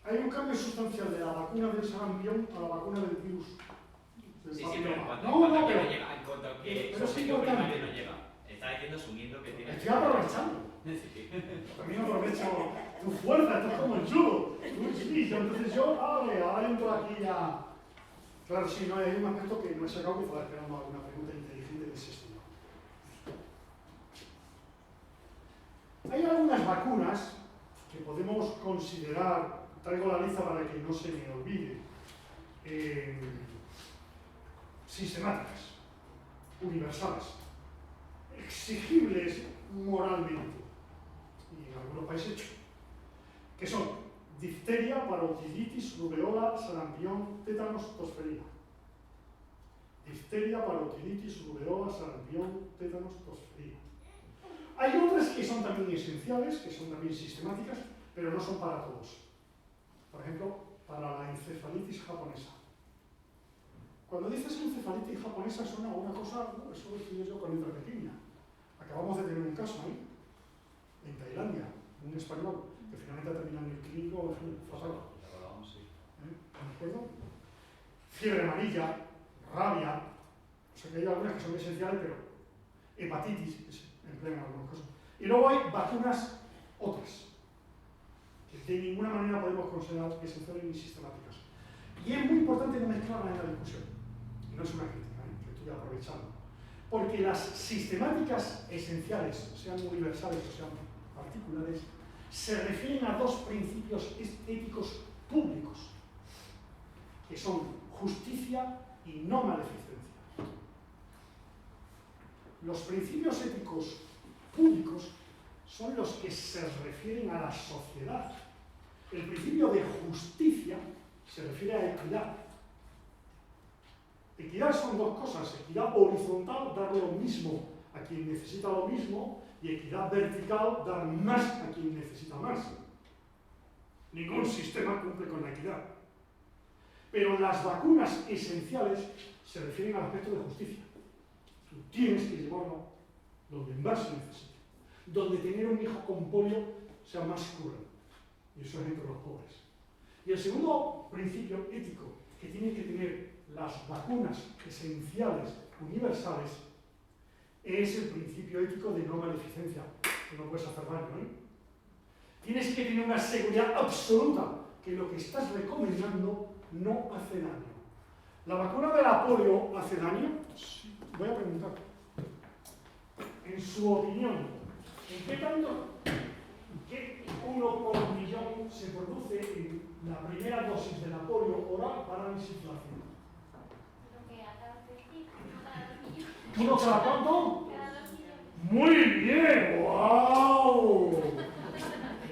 Hay un cambio sustancial de la vacuna del sarampión a la vacuna del virus. Sí, pero en cuanto No, que pero, no llega, en cuanto que pero su es objetivo primario importante. no llega. Está diciendo asumiendo que tiene... Estoy aprovechando. Sí. También aprovecho tu fuerza, esto es como el judo. Sí, entonces yo, ahora entro aquí ya. Claro, sí, no, hay un aspecto que no he sacado, que estaba esperando alguna pregunta inteligente de ese estilo. Hay algunas vacunas que podemos considerar, traigo la lista para que no se me olvide, sistemáticas, universales, exigibles moralmente, y en algunos países, que son difteria, parotiditis, rubeola, sarampión, tétanos, tosferina. Difteria, parotiditis, rubeola, sarampión, tétanos, tosferina. Hay otras que son también esenciales, que son también sistemáticas, pero no son para todos. Por ejemplo, para la encefalitis japonesa. Cuando dices encefalitis japonesa suena a una cosa, eso lo estudié yo con letra pequeña. Acabamos de tener un caso ahí, en Tailandia, un español, que finalmente ha terminado en el clínico fatal. ¿De acuerdo? Fiebre amarilla, rabia, o sea que hay algunas que son esenciales, pero hepatitis se emplea en algunos casos. Y luego hay vacunas otras, que de ninguna manera podemos considerar esenciales ni sistemáticas. Y es muy importante no mezclarlas en la discusión. Y no es una crítica, que estoy aprovechando. Porque las sistemáticas esenciales, sean universales o sean particulares, se refieren a dos principios éticos públicos, que son justicia y no maleficencia. Los principios éticos públicos son los que se refieren a la sociedad. El principio de justicia se refiere a equidad. Equidad son dos cosas: equidad horizontal, dar lo mismo a quien necesita lo mismo, y equidad vertical, dar más a quien necesita más. Ningún sistema cumple con la equidad. Pero las vacunas esenciales se refieren al aspecto de justicia. Tú tienes que llevarlo donde más se necesita. Donde tener un hijo con polio sea más cruel. Y eso es entre los pobres. Y el segundo principio ético que tienen que tener las vacunas esenciales universales es el principio ético de no maleficencia, que no puedes hacer daño, Tienes que tener una seguridad absoluta que lo que estás recomendando no hace daño. ¿La vacuna de la polio hace daño? Sí. Voy a preguntar. En su opinión, ¿en qué tanto, qué 1 por millón se produce en la primera dosis de la polio oral para desinflación? Lo que acabas de decir, cada 2 millones. ¿Uno cada cuánto? Cada 2 millones. ¡Muy bien! ¡Wow!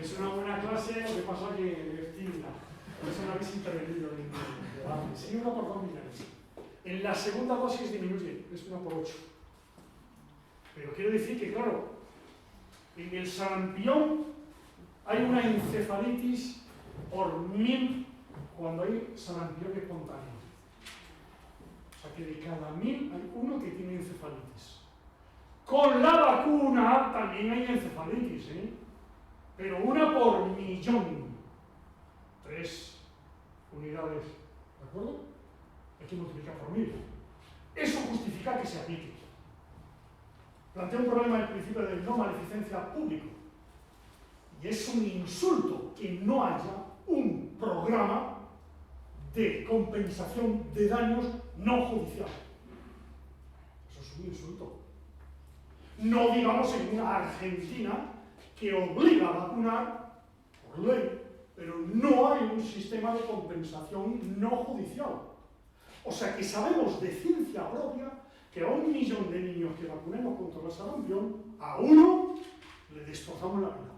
Es una buena clase, lo que pasa que es tímida. Por eso no habéis intervenido en el debate. Sí, 1 por 2 millones. En la segunda dosis disminuye, es 1 por 8. Pero quiero decir que, claro, en el sarampión hay una encefalitis por 1000 cuando hay sarampión espontáneo. O sea que de cada 1000 hay uno que tiene encefalitis. Con la vacuna también hay encefalitis, pero 1 por millón. 3 unidades, ¿de acuerdo? Hay que multiplicar por 1000. Eso justifica que se aplique. Plantea un problema del principio de no maleficencia público. Y es un insulto que no haya un programa de compensación de daños no judicial. Eso es un insulto. No digamos en una Argentina que obliga a vacunar por ley, pero no hay un sistema de compensación no judicial. O sea que sabemos de ciencia propia que a 1 millón de niños que vacunemos contra el sarampión, a 1 le destrozamos la vida.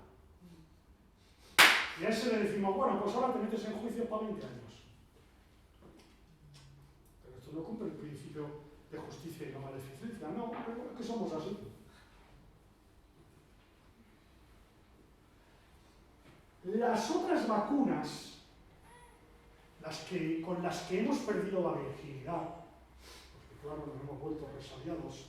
Y a ese le decimos, bueno, pues ahora te metes en juicio para 20 años. Pero esto no cumple el principio de justicia y no maleficencia, no, pero es que somos así. Las otras vacunas, con las que hemos perdido la virginidad, porque claro, nos hemos vuelto resaliados,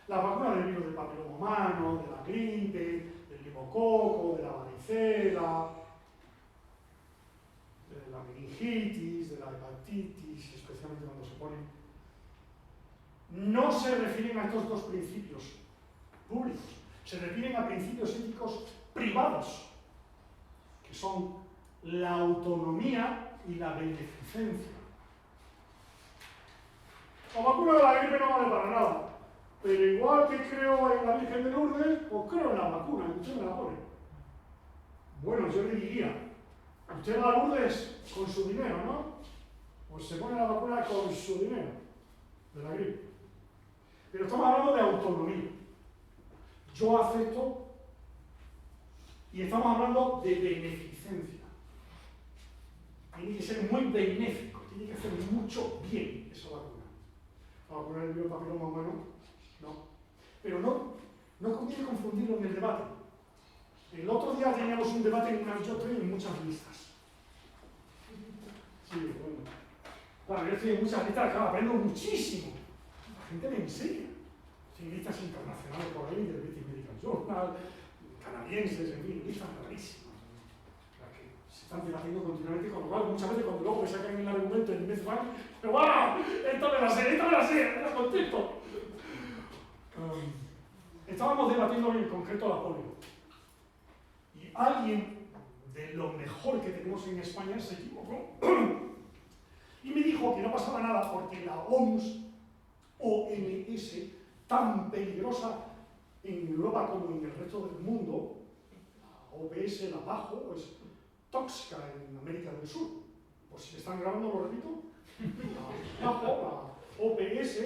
la vacuna del virus del papiloma humano, de la gripe, del limococo, de la varicela, bronquitis, de la hepatitis, especialmente cuando se ponen, no se refieren a estos dos principios públicos, se refieren a principios éticos privados, que son la autonomía y la beneficencia. La vacuna de la gripe no vale para nada, pero igual que creo en la Virgen de Lourdes, pues creo en la vacuna, y usted me la pone. Bueno, yo le diría, usted va a Lourdes con su dinero, ¿no? Pues se pone la vacuna con su dinero, de la gripe. Pero estamos hablando de autonomía. Yo acepto, y estamos hablando de beneficencia. Tiene que ser muy benéfico, tiene que hacer mucho bien esa vacuna. La vacuna del biopapiloma humano, no. Pero no conviene confundirlo en el debate. El otro día teníamos un debate en una yo estoy en muchas listas. Sí, bueno. Claro, yo estoy en muchas listas, claro, aprendo muchísimo. La gente me enseña. Estoy en listas internacionales por ahí, del British Medical Journal, canadienses, en fin, listas rarísimas. Las que se están debatiendo continuamente, con lo cual muchas veces cuando luego me sacan el argumento en vez de pero ¡wow! Esto me la sé, me contento. Estábamos debatiendo en concreto la polio. Y alguien de lo mejor que tenemos en España se equivocó y me dijo que no pasaba nada porque la OMS, tan peligrosa en Europa como en el resto del mundo, la OPS, la PAHO, es tóxica en América del Sur. Por si me están grabando, lo repito. La PAHO, la OPS,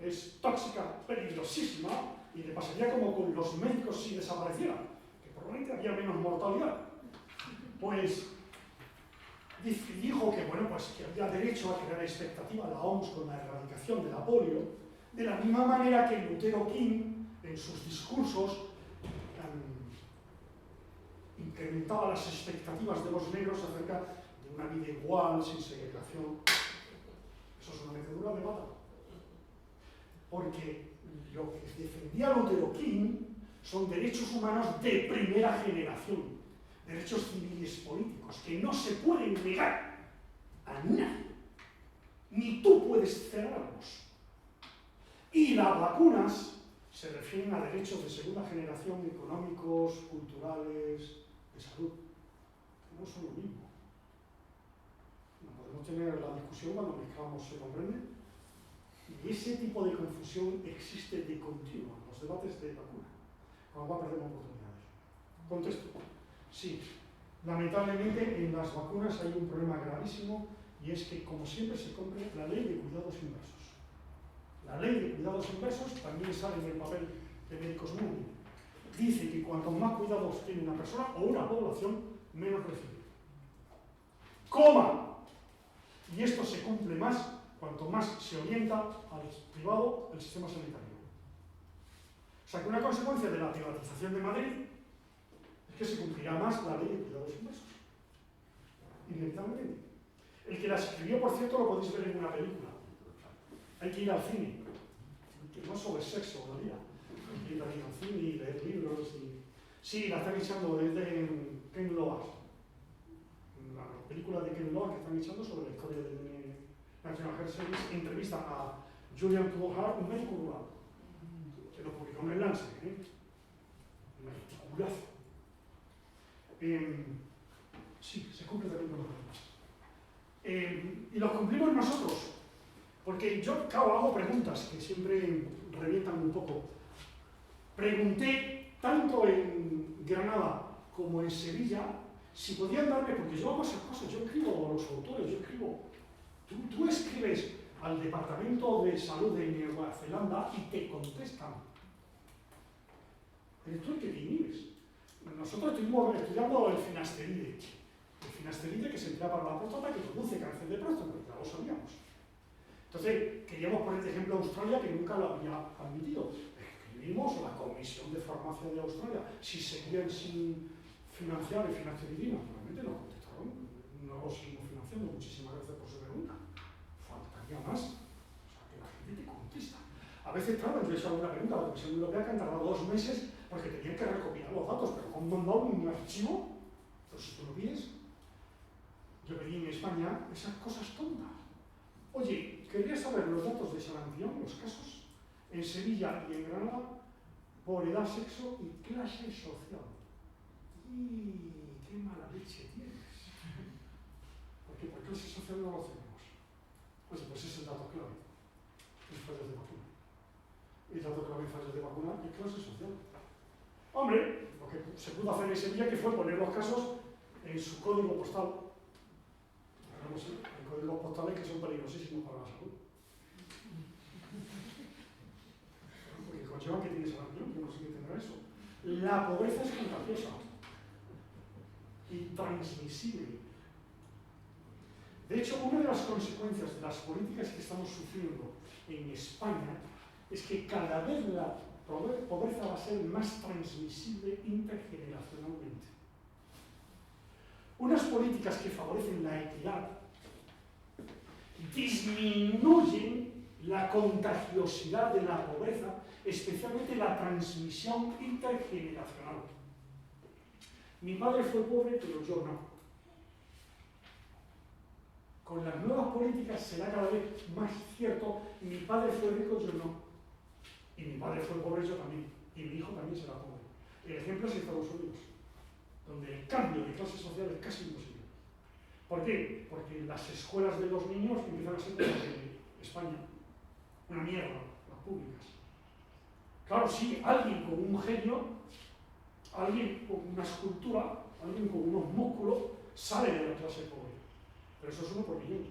es tóxica, peligrosísima, y le pasaría como con los médicos si desaparecieran, que probablemente había menos mortalidad. Pues dijo que, bueno, pues que había derecho a crear expectativa a la OMS con la erradicación de la polio, de la misma manera que Lutero King, en sus discursos, incrementaba las expectativas de los negros acerca de una vida igual, sin segregación. Eso es una metedura de pata. Porque lo que defendía Lutero King son derechos humanos de primera generación, derechos civiles políticos, que no se pueden negar a nadie, ni tú puedes cerrarlos. Y las vacunas se refieren a derechos de segunda generación económicos, culturales, de salud, que no son lo mismo. No podemos tener la discusión cuando mezclamos, ¿se comprende? Y ese tipo de confusión existe de continuo en los debates de vacuna, cuando va a perder oportunidades. Contesto. Sí, lamentablemente en las vacunas hay un problema gravísimo y es que, como siempre, se cumple la ley de cuidados inversos. La ley de cuidados inversos también sale en el papel de Médicos Mundi. Dice que cuanto más cuidados tiene una persona o una población, menos recibe. ¡Coma! Y esto se cumple más cuanto más se orienta al privado el sistema sanitario. O sea que una consecuencia de la privatización de Madrid es que se cumplirá más la ley de cuidados inversos. Inevitablemente. El que la escribió, por cierto, lo podéis ver en una película. Hay que ir al cine, que no solo es sexo la vida. Hay que ir al cine y leer libros. Sí, la están echando desde Ken Loach. La película de Ken Loach que están echando sobre la historia de National Health Service entrevista a Julian Tudor, un médico rural, que lo publicó en el Lancet, un articulazo. Sí, se cumple también con los demás. Y los cumplimos nosotros, porque yo, claro, hago preguntas que siempre revientan un poco. Pregunté tanto en Granada como en Sevilla si podían darme, porque yo hago esas cosas, yo escribo a los autores, yo escribo. Tú escribes al Departamento de Salud de Nueva Zelanda y te contestan. Pero tú el que te inhibes. Nosotros estuvimos estudiando el finasteride. El finasteride que se emplea para la próstata, que produce cáncer de próstata, ya lo sabíamos. Entonces, queríamos poner de ejemplo a Australia, que nunca lo había admitido. Escribimos a la Comisión de Farmacia de Australia si seguían sin financiar el finasteridina. Realmente nos contestaron. No lo seguimos financiando, muchísimas gracias por su pregunta. Faltaría más. O sea, que la gente te contesta. A veces tardan, yo he hecho alguna pregunta a la Comisión Europea que han tardado 2 meses porque tenían que recopilar los datos, pero cuando han dado un archivo, entonces si tú lo pides, yo pedí en España esas cosas tontas. Oye, quería saber los datos de sarampión, los casos, en Sevilla y en Granada, por edad, sexo y clase social. ¡Y qué mala leche tienes! ¿Por qué? Por clase social no lo tenemos. Oye, pues es el dato clave. Es fallas de vacuna. El dato clave en fallas de vacuna es clase social. Hombre, lo que se pudo hacer en Sevilla que fue poner los casos en su código postal. Hay códigos postales que son peligrosísimos para la salud. Porque conlleva que tienes sarampión, que no sé qué tendrá eso. La pobreza es contagiosa y transmisible. De hecho, una de las consecuencias de las políticas que estamos sufriendo en España es que cada vez la pobreza va a ser más transmisible intergeneracionalmente. Unas políticas que favorecen la equidad disminuyen la contagiosidad de la pobreza, especialmente la transmisión intergeneracional. Mi padre fue pobre, pero yo no. Con las nuevas políticas será cada vez más cierto, mi padre fue rico, yo no. Y mi padre fue pobre, yo también. Y mi hijo también será pobre. El ejemplo es Estados Unidos, donde el cambio de clase social es casi imposible. ¿Por qué? Porque las escuelas de los niños empiezan a ser como las de España. Una mierda, las públicas. Claro, sí, alguien con un genio, alguien con una escultura, alguien con unos músculos, sale de la clase pobre. Pero eso es uno por millón.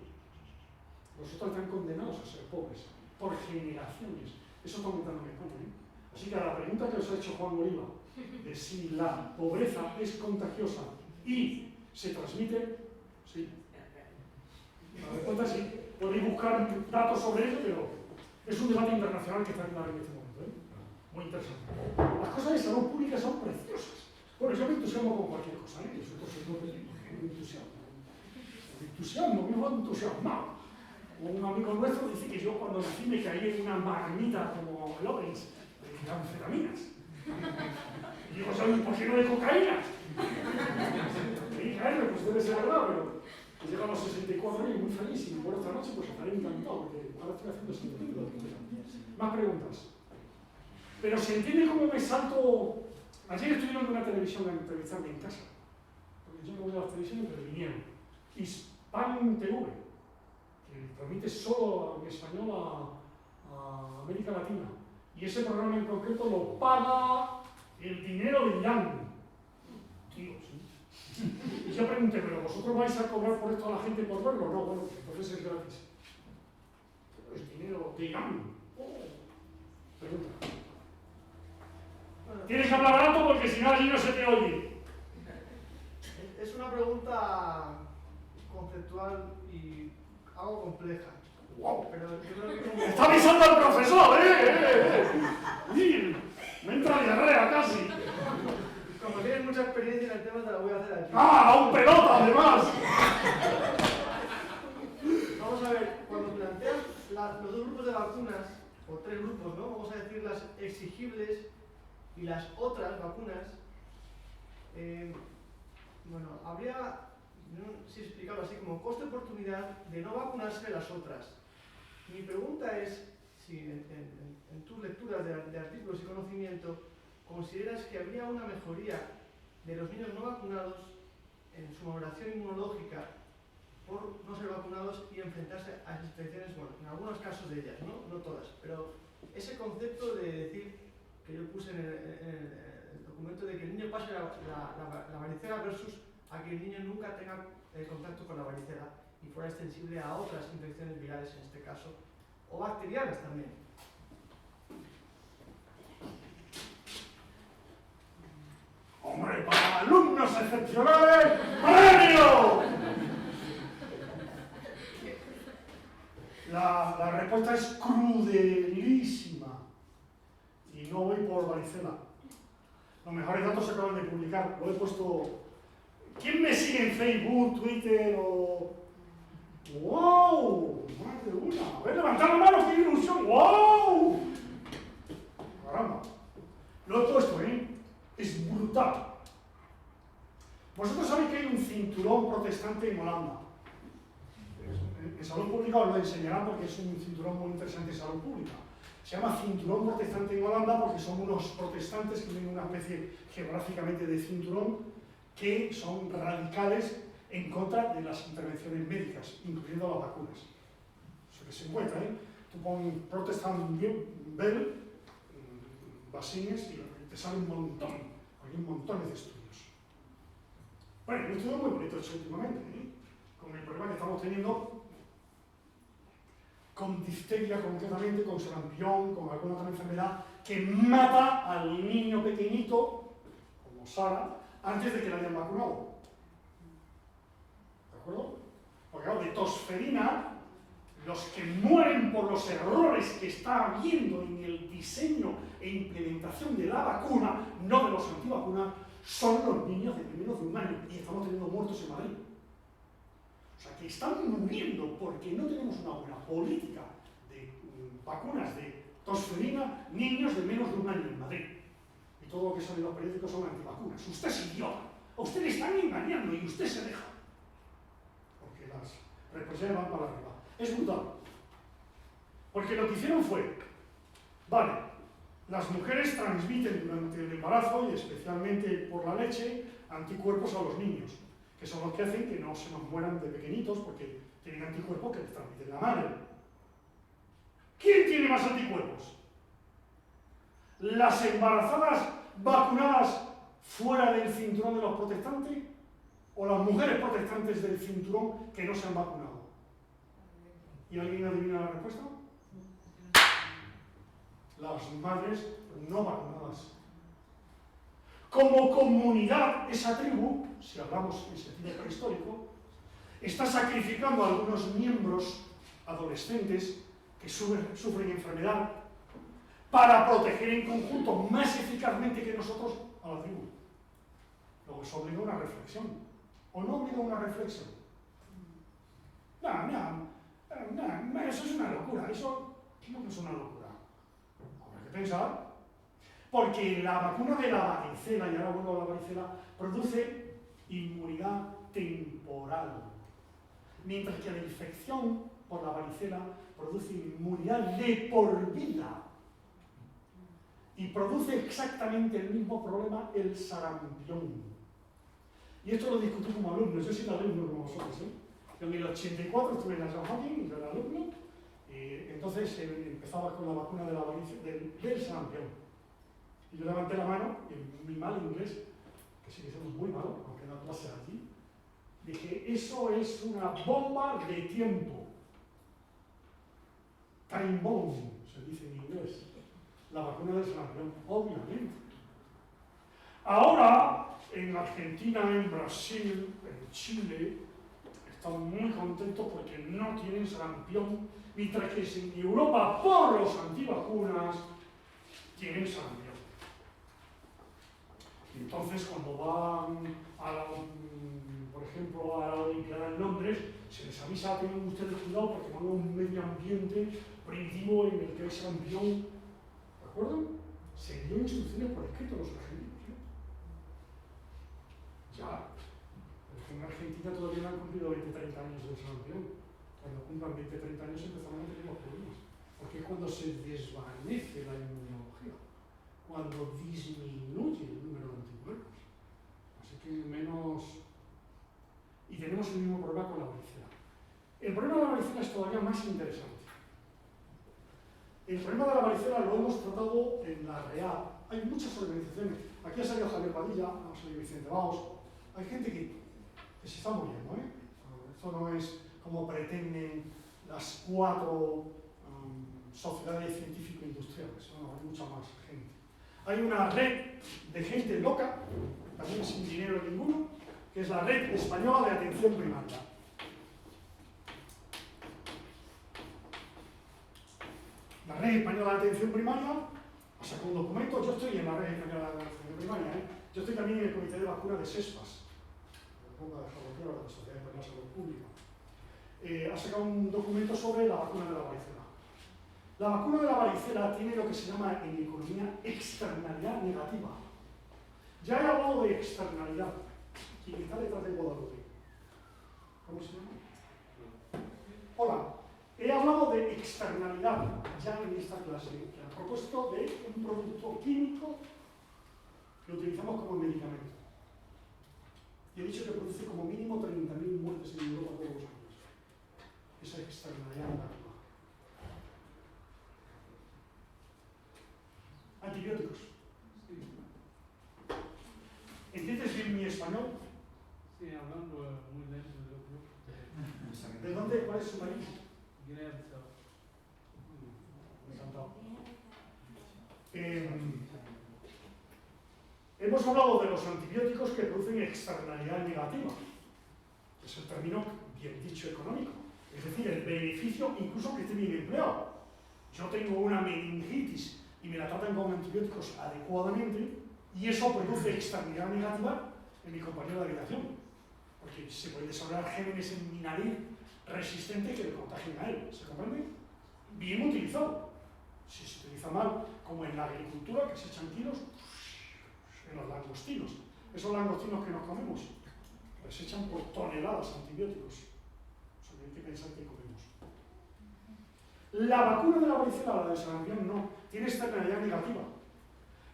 Los otros están condenados a ser pobres, por generaciones. Eso está aumentando en España, ¿eh? Así que a la pregunta que os ha hecho Juan Oliva, de si la pobreza es contagiosa y se transmite, sí. La respuesta es sí. Podéis buscar datos sobre ello, pero es un debate internacional que está claro en este momento, ¿eh? Muy interesante. Las cosas de salud pública son preciosas. Bueno, yo me entusiasmo con cualquier cosa, ¿eh? Eso es muy entusiasmo. El entusiasmo, vivo entusiasmado. Un amigo nuestro dice que yo cuando nací me caí en una marmita como Lawrence de anfetaminas. Y digo, ¿sabes por qué no de cocaína? Y caerme, pues debe ser verdad, pero he llegado a los 64 años muy feliz y por esta noche pues estaré encantado porque ahora estoy haciendo sentido. Más preguntas. Pero se entiende cómo me salto. Ayer estoy viendo una televisión a entrevistarme en casa. Porque yo no voy a las televisiones, pero vinieron. Hispan TV, que transmite solo en español a América Latina. Y ese programa en concreto lo paga el dinero de Yang. Tío, sí. Y yo pregunté, ¿pero vosotros vais a cobrar por esto a la gente por verlo? No, bueno, entonces es gratis. Pero es dinero de Yang. Pregunta. Tienes que hablar alto porque si no allí no se te oye. Es una pregunta conceptual y algo compleja. ¡Wow! Pero yo creo que como... ¡Está avisando al profesor! ¡Eh! Me entra diarrea casi. Como tienes mucha experiencia en el tema, te la voy a hacer aquí. ¡Ah! ¡A un pelota, además! Vamos a ver, cuando planteas los dos grupos de vacunas, o tres grupos, ¿no? Vamos a decir las exigibles y las otras vacunas, bueno, habría, no sé si explicarlo así, como coste-oportunidad de no vacunarse de las otras. Mi pregunta es si en tus lecturas de artículos y conocimiento consideras que habría una mejoría de los niños no vacunados en su valoración inmunológica por no ser vacunados y enfrentarse a esas infecciones, bueno, en algunos casos de ellas, no todas, pero ese concepto de decir, que yo puse en el documento, de que el niño pase la varicela versus a que el niño nunca tenga contacto con la varicela y fuera extensible a otras infecciones virales en este caso, o bacterianas también. ¡Hombre, para alumnos excepcionales, premio! La respuesta es crudelísima. Y no voy por varicela. Los mejores datos se acaban de publicar. Lo he puesto... ¿Quién me sigue en Facebook, Twitter o...? ¡Wow! Más de una. A ver, levantad la mano, qué ilusión. ¡Wow! Caramba. Lo he puesto, ¿eh? Es brutal. Vosotros sabéis que hay un cinturón protestante en Holanda. En salud pública os lo enseñarán porque es un cinturón muy interesante en salud pública. Se llama cinturón protestante en Holanda porque son unos protestantes que tienen una especie geográficamente de cinturón que son radicales en contra de las intervenciones médicas, incluyendo las vacunas. Eso que se encuentra, ¿eh? Tú pones Protestant Bell, vaccines, y te sale un montón, hay un montón de estudios. Bueno, un estudio muy bonito hecho últimamente, ¿eh? Con el problema que estamos teniendo con difteria concretamente, con sarampión, con alguna otra enfermedad que mata al niño pequeñito, como Sara, antes de que la hayan vacunado. ¿De acuerdo? Porque claro, de tosferina, los que mueren por los errores que está habiendo en el diseño e implementación de la vacuna, no de los antivacunas, son los niños de menos de un año. Y estamos teniendo muertos en Madrid. O sea, que están muriendo porque no tenemos una buena política de vacunas de tosferina, niños de menos de un año en Madrid. Y todo lo que sale en los periódicos son antivacunas. Usted es idiota. A usted le están engañando y usted se deja. Porque las represiones van para arriba. Es brutal. Porque lo que hicieron fue, vale, las mujeres transmiten durante el embarazo y especialmente por la leche anticuerpos a los niños, que son los que hacen que no se nos mueran de pequeñitos porque tienen anticuerpos que les transmiten la madre. ¿Quién tiene más anticuerpos? ¿Las embarazadas vacunadas fuera del cinturón de los protestantes o las mujeres protestantes del cinturón que no se han vacunado? ¿Y alguien adivina la respuesta? Las madres no vacunadas. Como comunidad, esa tribu, si hablamos en sentido prehistórico, está sacrificando a algunos miembros adolescentes que sufren enfermedad para proteger en conjunto más eficazmente que nosotros a la tribu. Luego eso obliga a una reflexión. ¿O no obliga a una reflexión? No, eso es una locura. Eso no es una locura. Habrá que pensar. Porque la vacuna de la varicela, y ahora vuelvo a la varicela, produce inmunidad temporal. Mientras que la infección por la varicela produce inmunidad de por vida. Y produce exactamente el mismo problema el sarampión. Y esto lo discutí como alumno, yo soy alumno como vosotros, ¿eh? Yo en el 84 estuve en la Johns Hopkins, yo era alumno, y entonces empezaba con la vacuna de la varicela, del sarampión. Y yo levanté la mano, y en mi mal inglés, que sigue siendo muy malo, aunque no clase aquí, dije, eso es una bomba de tiempo. Time bomb, se dice en inglés. La vacuna del sarampión, obviamente. Ahora, en Argentina, en Brasil, en Chile, están muy contentos porque no tienen sarampión, mientras que en Europa, por los antivacunas, tienen sarampión. Entonces, cuando van por ejemplo, a la Olimpiada en Londres, se les avisa, tengan ustedes cuidado porque van a un medio ambiente primitivo en el que hay sarampión. ¿De acuerdo? Se dio instrucciones por escrito a los argentinos. Ya. En Argentina todavía no han cumplido 20-30 años del sarampión. Cuando cumplan 20-30 años empezarán a tener los problemas. Porque es cuando se desvanece la inmunología. Cuando disminuye el número de anticuerpos. Así que menos... Y tenemos el mismo problema con la varicela. El problema de la varicela es todavía más interesante. El problema de la varicela lo hemos tratado en la REA. Hay muchas organizaciones. Aquí ha salido Javier Padilla, ha salido Vicente Baos. Hay gente que se está muriendo, ¿eh? Esto no es como pretenden las 4 sociedades científico-industriales. No, hay mucha más gente. Hay una red de gente loca, también sin dinero ninguno, que es la Red Española de Atención Primaria. La Red Española de Atención Primaria ha sacado un documento, yo estoy en la Red Española de Atención Primaria, ¿eh? Yo estoy también en el Comité de Vacuna de SESPAS, la Sociedad Española de Salud Pública. Ha sacado un documento sobre la vacuna de la varicela. La vacuna de la varicela tiene lo que se llama en economía externalidad negativa. Ya he hablado de externalidad. ¿Quién está detrás de Guadalupe? ¿Cómo se llama? Hola. hablar ya en esta clase a propósito de un producto químico que utilizamos como medicamento. Y he dicho que produce como mínimo 30.000 muertes en Europa todos los años. Esa externalidad negativa. Antibióticos. ¿Entiendes bien mi español? Sí, hablando muy lento, yo creo. ¿De dónde? ¿Cuál es su país? Guinea-Bissau. Encantado. Hemos hablado de los antibióticos que producen externalidad negativa. Es el término bien dicho económico. Es decir, el beneficio incluso que esté bien empleado. Yo tengo una meningitis y me la tratan con antibióticos adecuadamente y eso produce externalidad negativa en mi compañero de habitación. Porque se pueden desarrollar gémenes en mi nariz resistentes que le contagien a él. ¿Se comprende? Bien utilizado. Si se utiliza mal, como en la agricultura, que se echan tiros en los langostinos. Esos langostinos que nos comemos, les echan por toneladas antibióticos. Eso hay que pensar que comemos. La vacuna de la varicela, la de sarampión, no. Tiene externalidad negativa.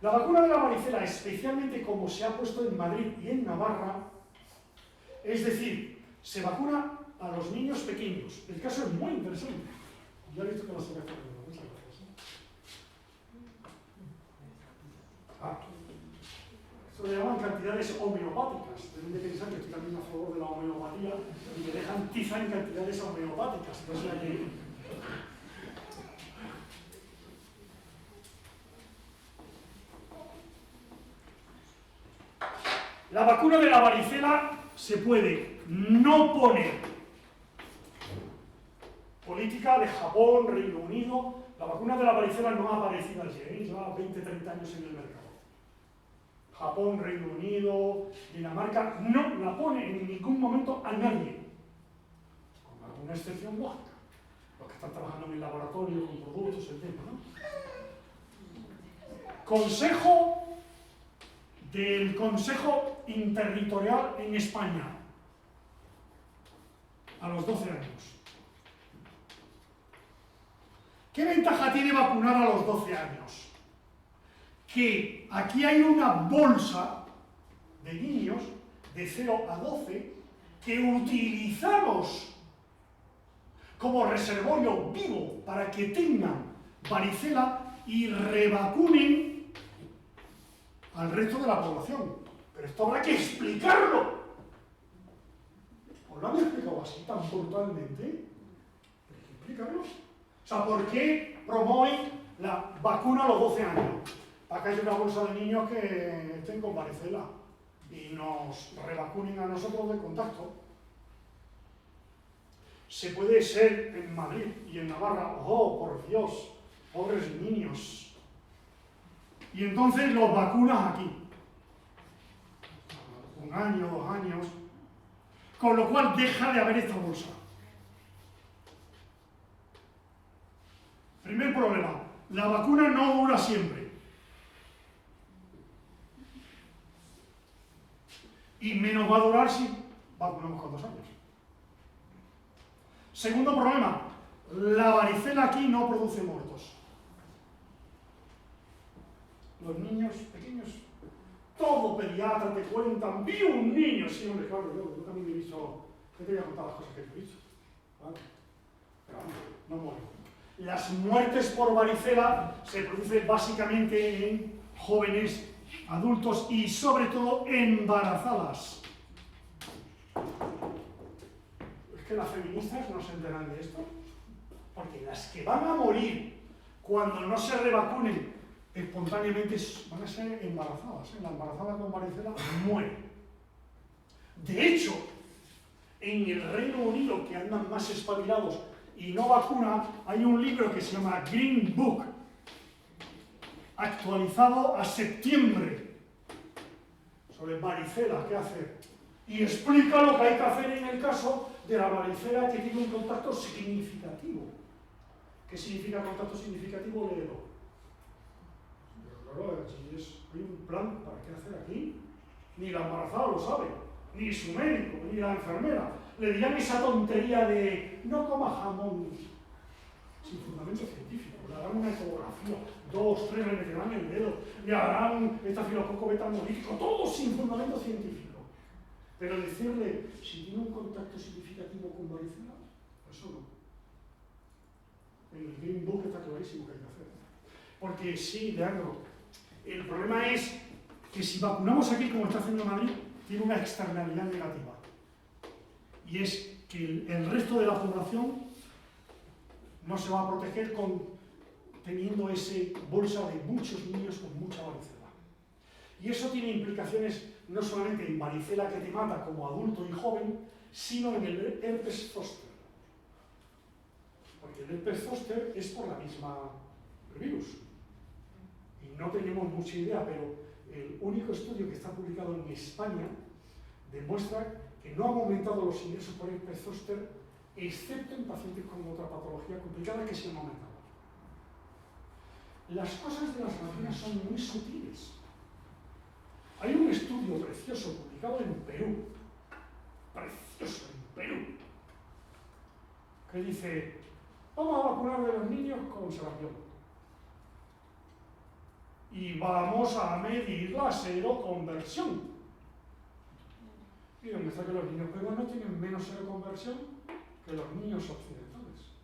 La vacuna de la varicela, especialmente como se ha puesto en Madrid y en Navarra, es decir, se vacuna a los niños pequeños. El caso es muy interesante. Ya he visto que lo se refiere. Muchas gracias. Esto le llaman cantidades homeopáticas. Deben de pensar que estoy también a favor de la homeopatía y me dejan tiza en cantidades homeopáticas. No sé qué. La vacuna de la varicela se puede no poner. Política de Japón, Reino Unido. La vacuna de la varicela no ha aparecido allí, lleva 20-30 años en el mercado. Japón, Reino Unido, Dinamarca, no la pone en ningún momento a nadie. Con alguna excepción lógica. Los que están trabajando en el laboratorio con productos, etc. ¿no? Consejo del Consejo Interterritorial en España. A los 12 años. ¿Qué ventaja tiene vacunar a los 12 años? Que aquí hay una bolsa de niños de 0 a 12 que utilizamos como reservorio vivo para que tengan varicela y revacunen al resto de la población. Pero esto habrá que explicarlo. ¿Os lo han explicado así tan brutalmente? Pero hay que explicarlo. O sea, ¿por qué promueven la vacuna a los 12 años? Para que haya una bolsa de niños que estén con varicela y nos revacunen a nosotros de contacto. Se puede ser en Madrid y en Navarra, oh, por Dios, pobres niños. Y entonces los vacunas aquí. 1 año, 2 años. Con lo cual deja de haber esta bolsa. Primer problema, la vacuna no dura siempre. Y menos va a durar si vacunamos con 2 años. Segundo problema, la varicela aquí no produce muertos. Los niños pequeños, todo pediatra te cuentan, vi un niño, sí, hombre, claro, yo también he visto, yo te voy a contar las cosas que he visto, ¿vale? Pero no muero. Las muertes por varicela se producen básicamente en jóvenes, adultos y sobre todo embarazadas. Es que las feministas no se enteran de esto, porque las que van a morir cuando no se revacunen espontáneamente van a ser embarazadas. La embarazada con varicela muere. De hecho, en el Reino Unido, que andan más espabilados y no vacuna, hay un libro que se llama Green Book, actualizado a septiembre, sobre varicela, qué hacer. Y explica lo que hay que hacer en el caso de la varicela que tiene un contacto significativo. ¿Qué significa contacto significativo? Léelo. Pero claro, hay un plan para qué hacer aquí. Ni la embarazada lo sabe, ni su médico, ni la enfermera. Le dirán esa tontería de no coma jamón. sin fundamento científico. Le harán una ecografía, 2, 3, le meterán el dedo, le harán estafilococo beta hemolítico, todo sin fundamento científico. Pero decirle si tiene un contacto significativo con varicela, eso no. En el Green Book está clarísimo que hay que hacer. Porque sí, Leandro, el problema es que si vacunamos aquí, como está haciendo Madrid, tiene una externalidad negativa. Y es que el resto de la población no se va a proteger teniendo ese bolsa de muchos niños con mucha varicela. Y eso tiene implicaciones no solamente en varicela que te mata como adulto y joven, sino en el herpes zóster. Porque el herpes zóster es por la misma virus. Y no tenemos mucha idea, pero el único estudio que está publicado en España demuestra que no han aumentado los ingresos por herpes zóster, excepto en pacientes con otra patología complicada que se han aumentado. Las cosas de las vacunas son muy sutiles. Hay un estudio precioso publicado en Perú, precioso en Perú, que dice, vamos a vacunar a los niños con sarampión. Y vamos a medir la seroconversión. Y demuestra que los niños peruanos tienen menos seroconversión que los niños occidentales.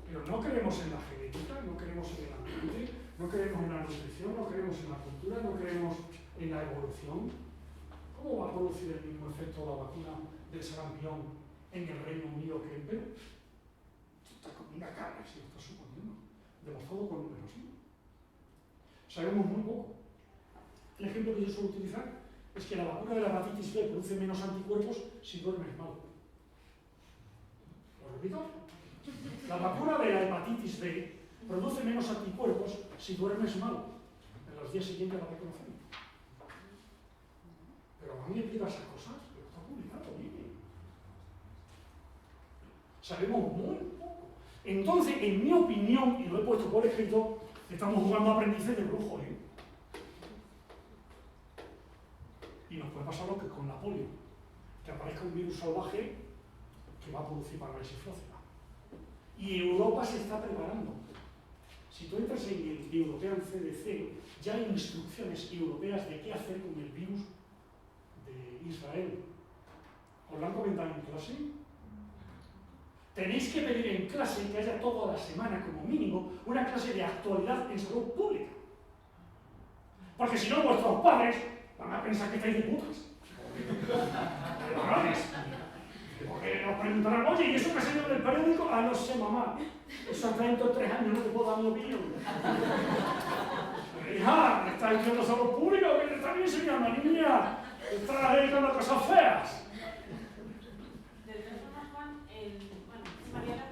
Pero no creemos en la genética, no creemos en el ambiente, no creemos en la nutrición, no creemos en la cultura, no creemos en la evolución. ¿Cómo va a producir el mismo efecto la vacuna del sarampión en el Reino Unido que en Perú? Está como una carga, si lo está suponiendo. Demostrado con números, ¿no? Sabemos muy poco. El ejemplo que yo suelo utilizar es que la vacuna de la hepatitis B produce menos anticuerpos si duermes mal. ¿Lo repito? La vacuna de la hepatitis B produce menos anticuerpos si duermes mal en los días siguientes a la vacunación. Pero a mí me pida esas cosas, pero está publicado, bien. Sabemos muy poco. Entonces, en mi opinión, y lo he puesto por escrito, estamos jugando a aprendices de brujo, ¿eh? Y nos puede pasar lo que con la polio, que aparezca un virus salvaje que va a producir parálisis flácida. Y Europa se está preparando. Si tú entras en el European CDC, ya hay instrucciones europeas de qué hacer con el virus de Israel. ¿Os lo han comentado en clase? Tenéis que pedir en clase que haya toda la semana, como mínimo, una clase de actualidad en salud pública. Porque si no, vuestros padres van a pensar que estáis de putas. Porque nos preguntarán, oye, ¿y eso que ha salido del periódico? Ah, no sé, mamá. Eso hasta dentro de 3 años no te puedo dar mi opinión. Hija, ¿me estás diciendo salud pública o qué te están enseñando, niña? ¿Te estás dedicando a cosas feas? De todas formas, Juan, Mariana,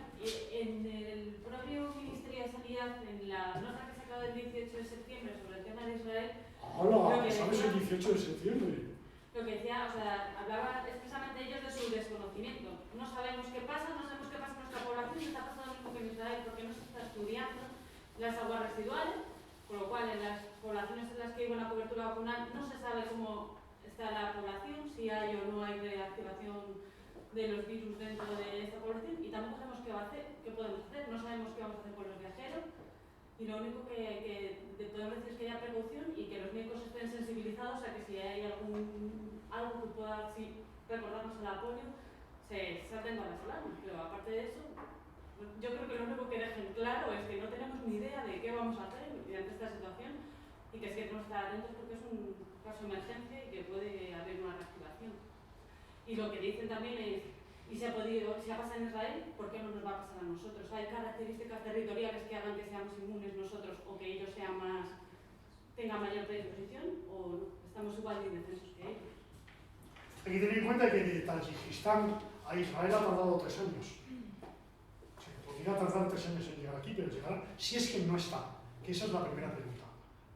en el propio Ministerio de Sanidad, en la nota que se sacado el 18 de septiembre sobre el tema de Israel, hola, ¿sabes el 18 de septiembre? Lo que decía, o sea, hablaba expresamente ellos de su desconocimiento. No sabemos qué pasa, no sabemos qué pasa en nuestra población y está pasando lo mismo que en Israel porque no se está estudiando las aguas residuales, con lo cual en las poblaciones en las que hay buena cobertura vacunal no se sabe cómo está la población, si hay o no hay reactivación de los virus dentro de esta población y tampoco sabemos qué va a hacer, qué podemos hacer, no sabemos qué vamos a hacer con los viajeros y lo único que podemos decir es que haya precaución y que los médicos estén sensibilizados a que si hay algo que pueda recordarnos el apoyo, se salten con las alarmas, pero aparte de eso, yo creo que lo único que dejen claro es que no tenemos ni idea de qué vamos a hacer ante esta situación y que sí que tenemos que estar atentos porque es un caso de emergencia y que puede haber una reactivación. Y lo que dicen también es, y si ha pasado en Israel, ¿por qué no nos va a pasar a nosotros? ¿Hay características territoriales que hagan que seamos inmunes nosotros o que ellos tengan mayor predisposición o estamos igual de indefensos que ellos? Hay que tener en cuenta que de Tayikistán a Israel ha tardado 3 años. O sea, podría tardar 3 años en llegar aquí, pero llegará, si es que no está, que esa es la primera pregunta.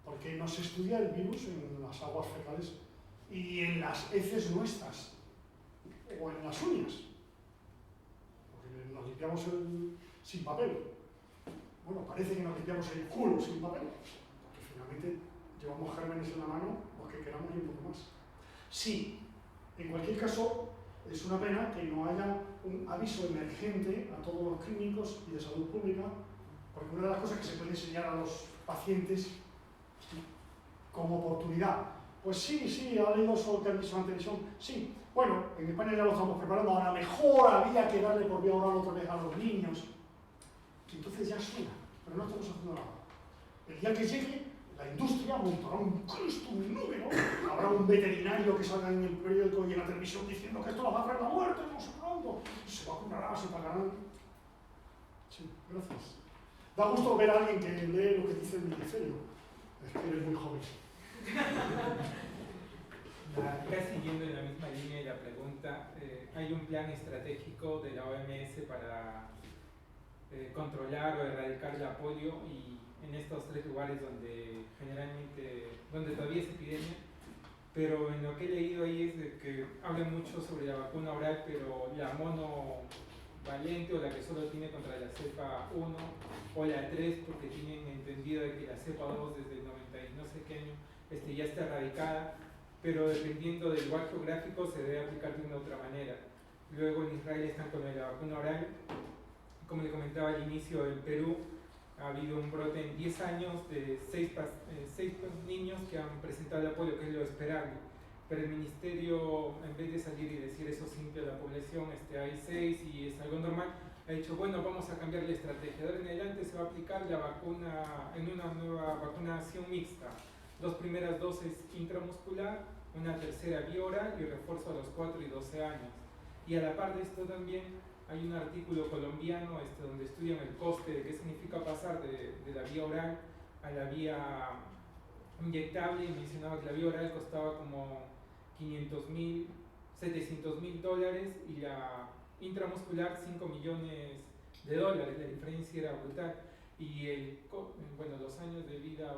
Porque no se estudia el virus en las aguas fecales y en las heces nuestras, o en las uñas. Porque nos limpiamos sin papel. Bueno, parece que nos limpiamos el culo sin papel, porque finalmente llevamos gérmenes en la mano, los que queramos y un poco más. Sí. En cualquier caso, Es una pena que no haya un aviso emergente a todos los clínicos y de salud pública, porque una de las cosas que se puede enseñar a los pacientes como oportunidad, pues sí, ha leído eso que han dicho en la televisión, sí, bueno, en España ya lo estamos preparando, ahora mejor había que darle por vía oral otra vez a los niños, y entonces ya suena, pero no estamos haciendo nada. El día que llegue, la industria montará un Cristo, un número, habrá un veterinario que salga en el periódico y en la televisión diciendo que esto va a traer la muerte, no sé cuánto, se vacunará, se pagarán. Sí, gracias. Da gusto ver a alguien que lee lo que dice el ministerio. Es que eres muy joven. Casi yendo en la misma línea de la pregunta, hay un plan estratégico de la OMS para controlar o erradicar la polio y en estos 3 lugares donde todavía es epidemia, pero en lo que he leído ahí es de que hablan mucho sobre la vacuna oral, pero la monovalente o la que solo tiene contra la cepa 1 o la 3 porque tienen entendido de que la cepa 2 desde el 90 y no sé qué año ya está erradicada, pero dependiendo del lugar geográfico se debe aplicar de una u otra manera. Luego en Israel están con la vacuna oral. Como le comentaba al inicio, en Perú ha habido un brote en 10 años de 6 niños que han presentado la polio, que es lo esperable. Pero el ministerio, en vez de salir y decir eso simple a la población, hay 6 y es algo normal, ha dicho, bueno, vamos a cambiar la estrategia. De ahora en adelante se va a aplicar la vacuna en una nueva vacunación mixta. 2 primeras dosis intramuscular, una tercera vía oral y refuerzo a los 4 y 12 años. Y a la par de esto también hay un artículo colombiano donde estudian el coste de qué significa pasar de la vía oral a la vía inyectable y mencionaba que la vía oral costaba como $500,000, $700,000 y la intramuscular $5 millones, la diferencia era brutal. Y los años de vida,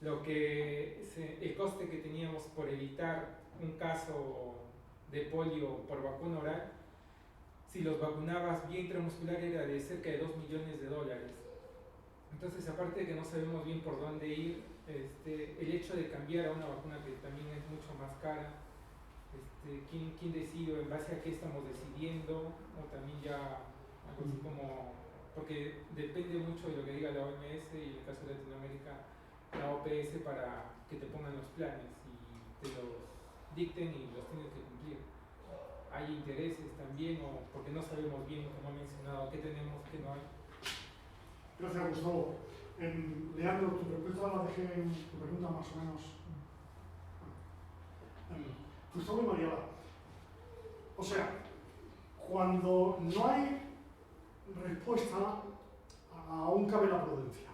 el coste que teníamos por evitar un caso de polio por vacuna oral, si los vacunabas vía intramuscular era de cerca de $2 millones. Entonces, aparte de que no sabemos bien por dónde ir, el hecho de cambiar a una vacuna que también es mucho más cara, ¿quién decide, en base a qué estamos decidiendo? O también ya algo así como, porque depende mucho de lo que diga la OMS y en el caso de Latinoamérica la OPS para que te pongan los planes y te los dicten y los tienes que cumplir. Hay intereses también, o porque no sabemos bien, como he mencionado, qué tenemos, qué no hay. Gracias, Gustavo. Leandro, tu pregunta la dejé en tu pregunta más o menos. Gustavo y Mariela. O sea, cuando no hay respuesta, aún cabe la prudencia.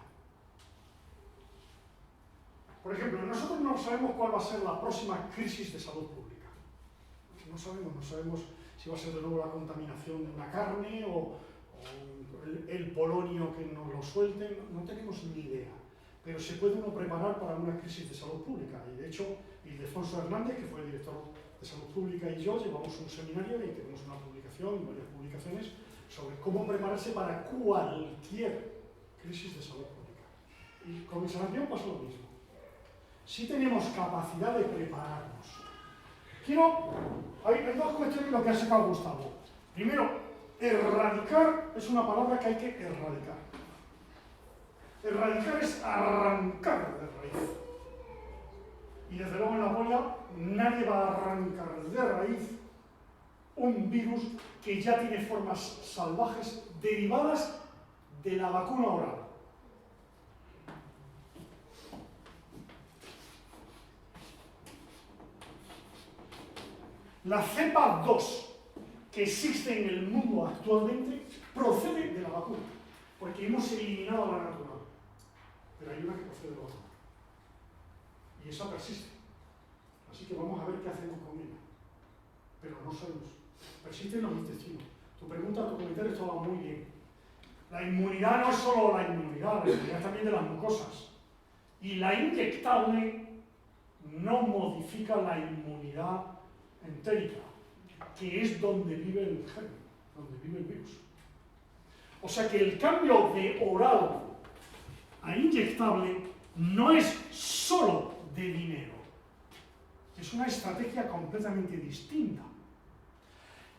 Por ejemplo, nosotros no sabemos cuál va a ser la próxima crisis de salud pública. No sabemos si va a ser de nuevo la contaminación de una carne o el polonio que nos lo suelten, no tenemos ni idea. Pero se puede uno preparar para una crisis de salud pública. Y de hecho, Ildefonso Hernández, que fue el director de salud pública, y yo llevamos un seminario y tenemos una publicación y varias publicaciones sobre cómo prepararse para cualquier crisis de salud pública. Y con el sarampión pasa lo mismo. Si tenemos capacidad de prepararnos. Hay 2 cuestiones en lo que ha sacado Gustavo. Primero, erradicar es una palabra que hay que erradicar. Erradicar es arrancar de raíz. Y desde luego en la polio nadie va a arrancar de raíz un virus que ya tiene formas salvajes derivadas de la vacuna oral. La cepa 2 que existe en el mundo actualmente procede de la vacuna, porque hemos eliminado a la natural. Pero hay una que procede de la vacuna. Y esa persiste. Así que vamos a ver qué hacemos con ella. Pero no sabemos. Persiste en los intestinos. Tu pregunta, tu comentario estaba muy bien. La inmunidad no es solo la inmunidad es también de las mucosas. Y la inyectable no modifica la inmunidad entérica, que es donde vive el gen, donde vive el virus. O sea que el cambio de oral a inyectable no es solo de dinero, es una estrategia completamente distinta.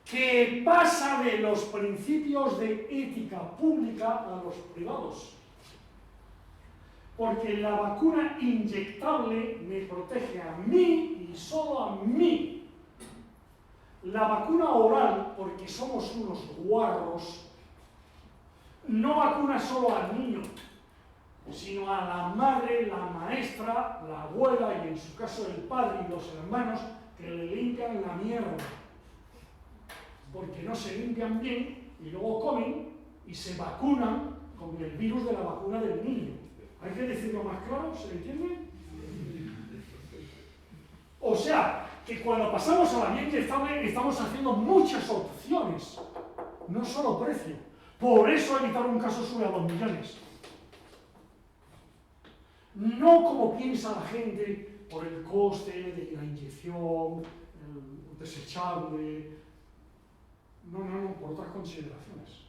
que pasa de los principios de ética pública a los privados. Porque la vacuna inyectable me protege a mí y solo a mí. La vacuna oral, porque somos unos guarros, no vacuna solo al niño, sino a la madre, la maestra, la abuela y en su caso el padre y los hermanos que le limpian la mierda. Porque no se limpian bien y luego comen y se vacunan con el virus de la vacuna del niño. ¿Hay que decirlo más claro? ¿Se entiende? O sea, que cuando pasamos a la vía inyectable estamos haciendo muchas opciones, no solo precio. Por eso evitar un caso sube a 2 millones. No como piensa la gente, por el coste de la inyección, el desechable. No, por otras consideraciones.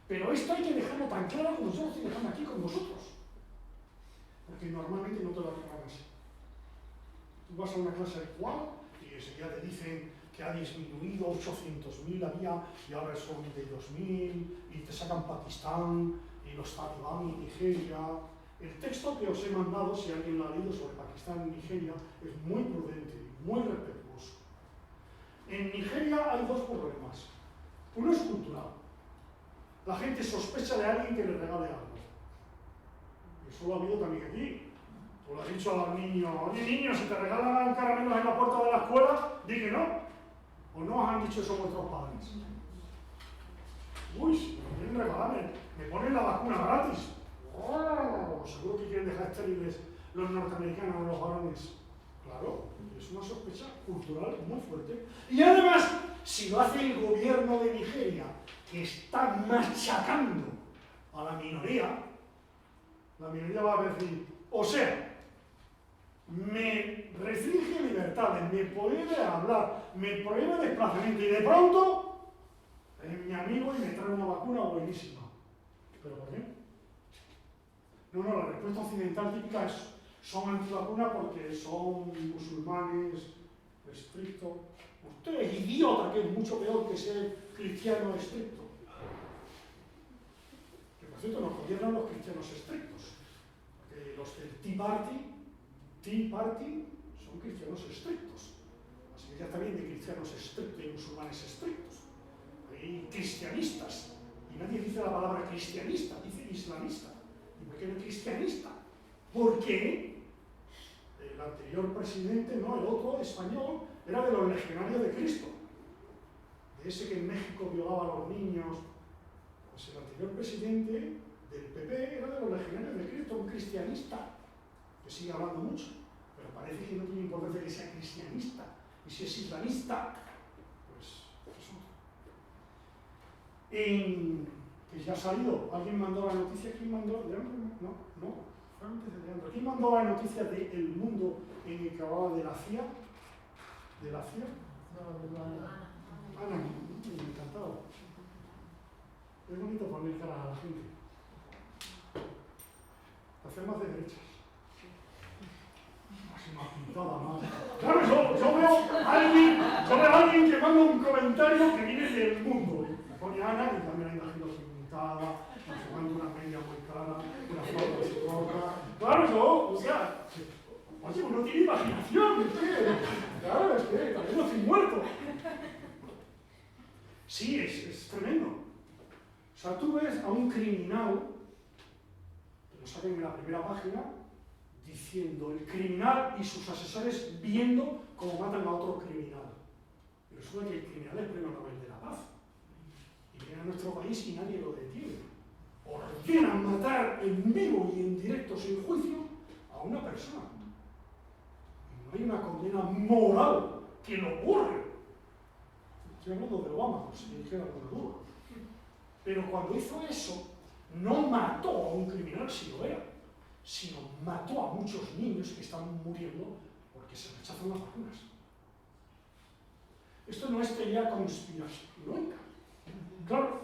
Pero esto hay que dejarlo tan claro como yo lo estoy dejando aquí con vosotros. Porque normalmente no te lo aclaran así. Tú vas a una clase actual y enseguida te dicen que ha disminuido, 800.000 había y ahora son 22.000, y te sacan Pakistán y los talibán y Nigeria. El texto que os he mandado, si alguien lo ha leído sobre Pakistán y Nigeria, es muy prudente, muy respetuoso. En Nigeria hay 2 problemas. Uno es cultural. La gente sospecha de alguien que le regale algo. Eso lo ha habido también aquí. O lo ha dicho a los niños, oye niños, si te regalan caramelos en la puerta de la escuela, di que no. ¿O no os han dicho eso vuestros padres? Uy, si me quieren regalar, me ponen la vacuna gratis. Oh, seguro que quieren dejar estériles los norteamericanos o los varones. Claro, es una sospecha cultural muy fuerte. Y además, si lo hace el gobierno de Nigeria, que está machacando a la minoría va a decir, o sea, me restringe libertades, me prohíbe hablar, me prohíbe desplazamiento y de pronto es mi amigo y me trae una vacuna buenísima. ¿Pero por qué? No, la respuesta occidental típica es son antivacunas porque son musulmanes estrictos. Usted es idiota, que es mucho peor que ser cristiano estricto. Que por cierto nos gobiernan los cristianos estrictos. Porque los del Tea Party son cristianos estrictos. Así que ya está bien de cristianos estrictos y musulmanes estrictos. Hay cristianistas. Y nadie dice la palabra cristianista, dice islamista. ¿Y por qué no cristianista? Porque el anterior presidente, no, el otro español, era de los legionarios de Cristo. De ese que en México violaba a los niños. Pues el anterior presidente del PP era de los legionarios de Cristo, un cristianista, que sigue hablando mucho, pero parece que no tiene importancia que sea cristianista. Y si es islamista, pues es otro. Que ya ha salido, alguien mandó la noticia, ¿quién mandó? No. ¿Quién mandó la noticia de El Mundo en el que hablaba de la CIA? ¿De la CIA? Ana, me encantaba. Es bonito poner cara a la gente. Hacer más de derechas. Así más pintada, más. Claro, yo veo a alguien que manda un comentario que viene del Mundo. Pone Ana, que también la imagino pintada, fumando una media muy cara, una falda así roja. Claro, oye, uno tiene imaginación, claro, es que también no estoy muerto. Sí, es tremendo. O sea, tú ves a un criminal, que lo sacan en la primera página, diciendo el criminal y sus asesores viendo cómo matan a otro criminal. Y resulta que el criminal es premio Nobel de la Paz. Y viene a nuestro país y nadie lo detiene. Ordenan matar en vivo y en directo sin juicio a una persona. Y no hay una condena moral que lo borre. Estoy hablando de Obama, por si dijera alguna duda. Pero cuando hizo eso, no mató a un criminal si lo era, sino mató a muchos niños que estaban muriendo porque se rechazan las vacunas. Esto no es teoría conspiranoica. Claro,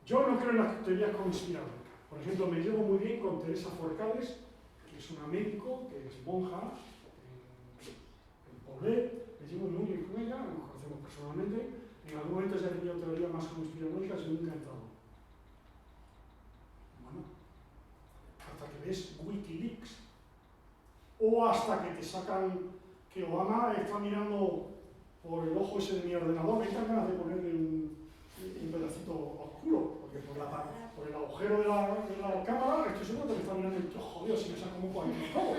yo no creo en la teoría conspiranoica. Por ejemplo, me llevo muy bien con Teresa Forcades, que es una médico, que es monja en Poblet. Me llevo muy bien con ella, nos conocemos personalmente. En o hasta que te sacan que Obama está mirando por el ojo ese de mi ordenador, me dan ganas de ponerle un pedacito oscuro, porque por el agujero de la cámara estoy seguro que me está mirando y digo, joder, si me saco un poco ahí, ¿cómo?